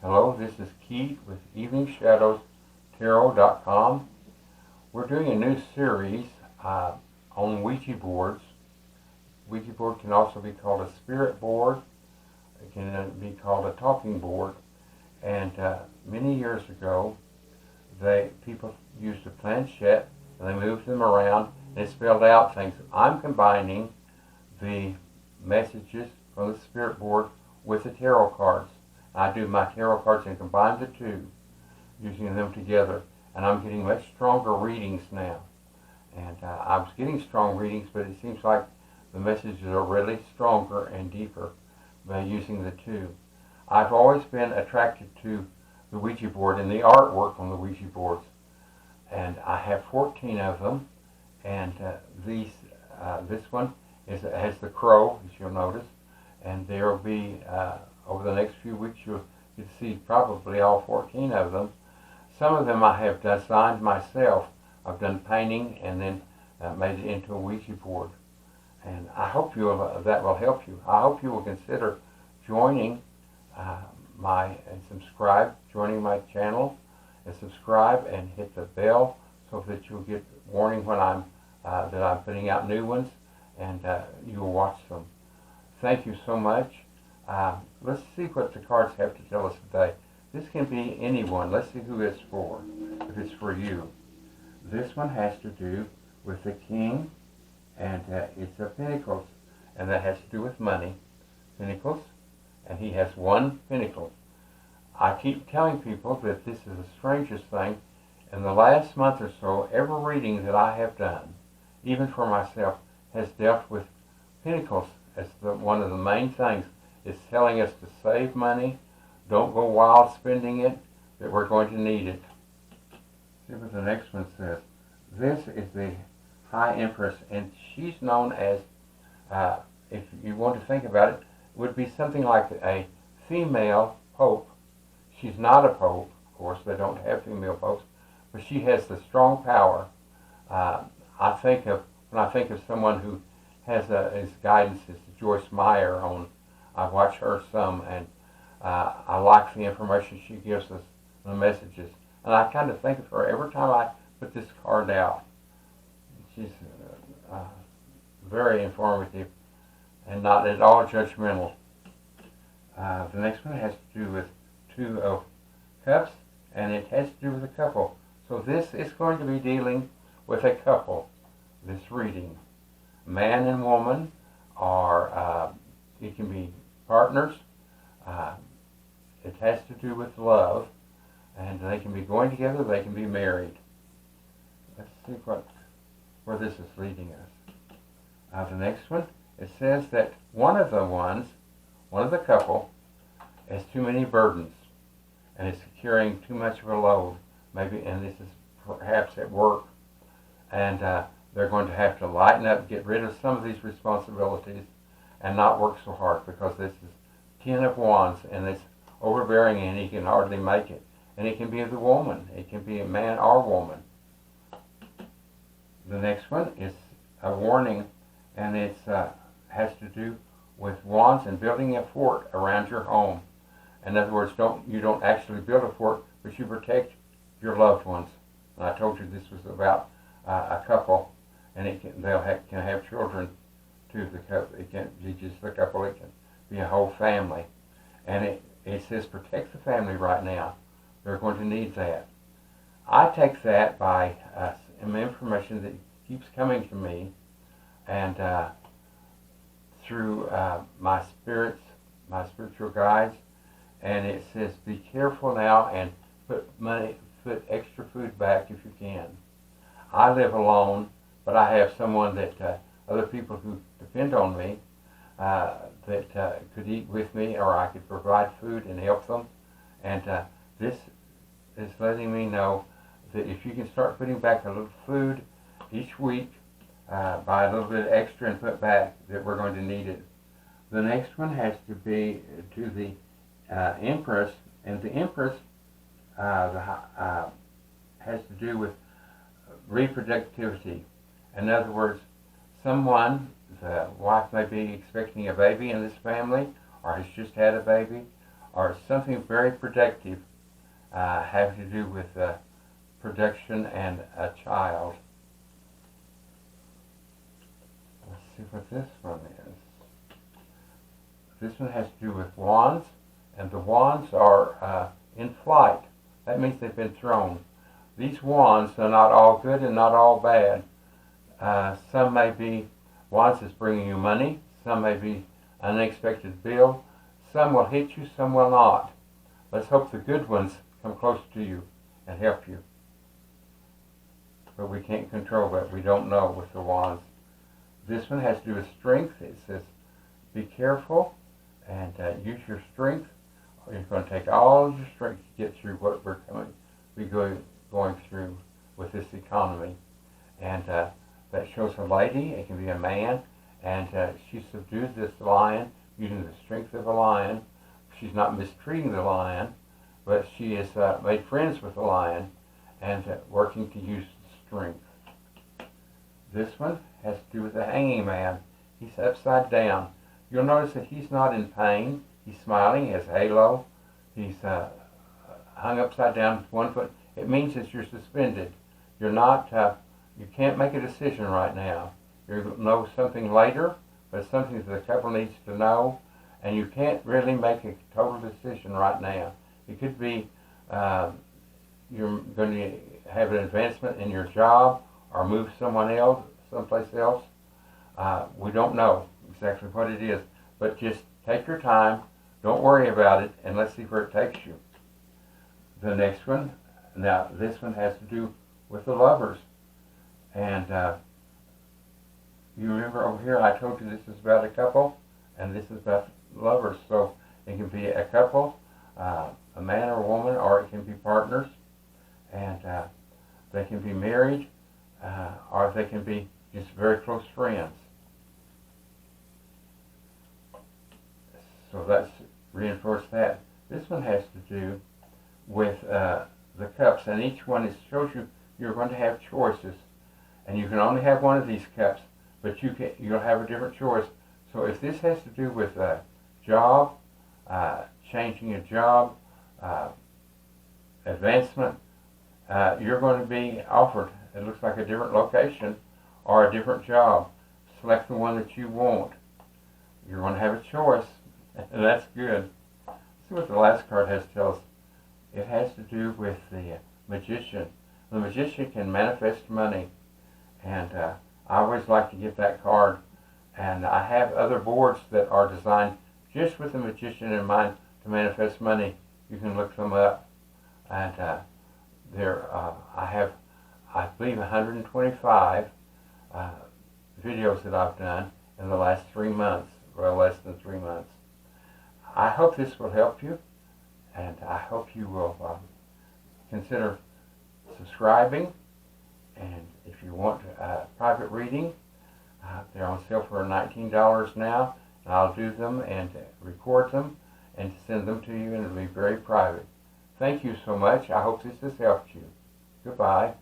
Hello, this is Keith with EveningShadowsTarot.com. We're doing a new series on Ouija boards. Ouija board can also be called a spirit board. It can be called a talking board. And many years ago, people used a planchette and they moved them around and it spelled out things. I'm combining the messages from the spirit board with the tarot cards. I do my tarot cards and combine the two, using them together. And I'm getting much stronger readings now. And I was getting strong readings, but it seems like the messages are really stronger and deeper by using the two. I've always been attracted to the Ouija board and the artwork on the Ouija boards. And I have 14 of them. And this one has the crow, as you'll notice. And there will be, over the next few weeks, you'll see probably all 14 of them. Some of them I have designed myself. I've done painting and then made it into a Ouija board. And I hope that will help you. I hope you will consider joining joining my channel, and subscribe and hit the bell so that you'll get warning when I'm putting out new ones, and you'll watch them. Thank you so much. Let's see what the cards have to tell us today. This can be anyone. Let's see who it's for, if it's for you. This one has to do with the king, and it's a pentacles, and that has to do with money. Pentacles, and he has one pentacle. I keep telling people that this is the strangest thing. In the last month or so, every reading that I have done, even for myself, has dealt with pentacles as one of the main things. It's telling us to save money, don't go wild spending it, that we're going to need it. See what the next one says. This is the High Empress, and she's known as, if you want to think about it, would be something like a female pope. She's not a pope, of course, they don't have female popes, but she has the strong power. When I think of someone who has his guidance is Joyce Meyer I watch her some, and I like the information she gives us, the messages. And I kind of think of her every time I put this card out. She's very informative and not at all judgmental. The next one has to do with Two of Cups, and it has to do with a couple. So this is going to be dealing with a couple, this reading. Man and woman are, it can be partners. It has to do with love, and they can be going together, they can be married. Let's see where this is leading us. The next one, it says that one of the couple has too many burdens, and is carrying too much of a load, maybe, and this is perhaps at work, and they're going to have to lighten up, get rid of some of these responsibilities, and not work so hard, because this is 10 of Wands, and it's overbearing, and he can hardly make it. And it can be the woman. It can be a man or woman. The next one is a warning, and it has to do with Wands and building a fort around your home. In other words, you don't actually build a fort, but you protect your loved ones. And I told you this was about a couple, and can have children too. It can't be just a couple; it can be a whole family. And it says protect the family right now. They're going to need that. I take that by information that keeps coming to me, and through my spiritual guides. And it says, be careful now and put extra food back if you can. I live alone, but I have someone that other people who depend on me that could eat with me, or I could provide food and help them. And this is letting me know that if you can start putting back a little food each week, buy a little bit extra and put back, that we're going to need it. The next one has to be to the Empress, and the Empress has to do with reproductivity. In other words, the wife may be expecting a baby in this family, or has just had a baby, or something very protective having to do with production and a child. Let's see what this one is. This one has to do with wands, and the wands are in flight. That means they've been thrown. These wands are not all good and not all bad. Some may be wands that's bringing you money. Some may be unexpected bill. Some will hit you, some will not. Let's hope the good ones come close to you and help you. But we can't control that. We don't know with the wands. This one has to do with strength. It says, be careful and use your strength. You're going to take all of your strength to get through what we're going through with this economy. And that shows a lady. It can be a man. And she subdued this lion using the strength of a lion. She's not mistreating the lion, but she has made friends with the lion and working to use strength. This one has to do with the hanging man. He's upside down. You'll notice that he's not in pain. He's smiling. He has a halo. He's hung upside down with one foot. It means that you're suspended. You're not. You can't make a decision right now. You'll know something later, but it's something that the couple needs to know, and you can't really make a total decision right now. It could be you're going to have an advancement in your job or move someplace else. We don't know exactly what it is, but just take your time. Don't worry about it, and let's see where it takes you. The next one, now this one has to do with the lovers. And you remember over here I told you this is about a couple, and this is about lovers. So it can be a couple, a man or a woman, or it can be partners. And they can be married, or they can be just very close friends. So that's reinforced that. This one has to do with the cups, and each one shows you you're going to have choices, and you can only have one of these cups, but you'll have a different choice. So if this has to do with a job, changing a job, advancement, you're going to be offered, it looks like a different location or a different job. Select the one that you want. You're going to have a choice, and that's good. Let's see what the last card has to tell us. It has to do with the magician. The magician can manifest money, and I always like to get that card. And I have other boards that are designed just with the magician in mind to manifest money. You can look them up, and I have, I believe, 125 videos that I've done in the last 3 months, or less than 3 months. I hope this will help you, and I hope you will consider subscribing. And if you want a private reading, they're on sale for $19 now, and I'll do them and record them and send them to you, and it'll be very private. Thank you so much. I hope this has helped you. Goodbye.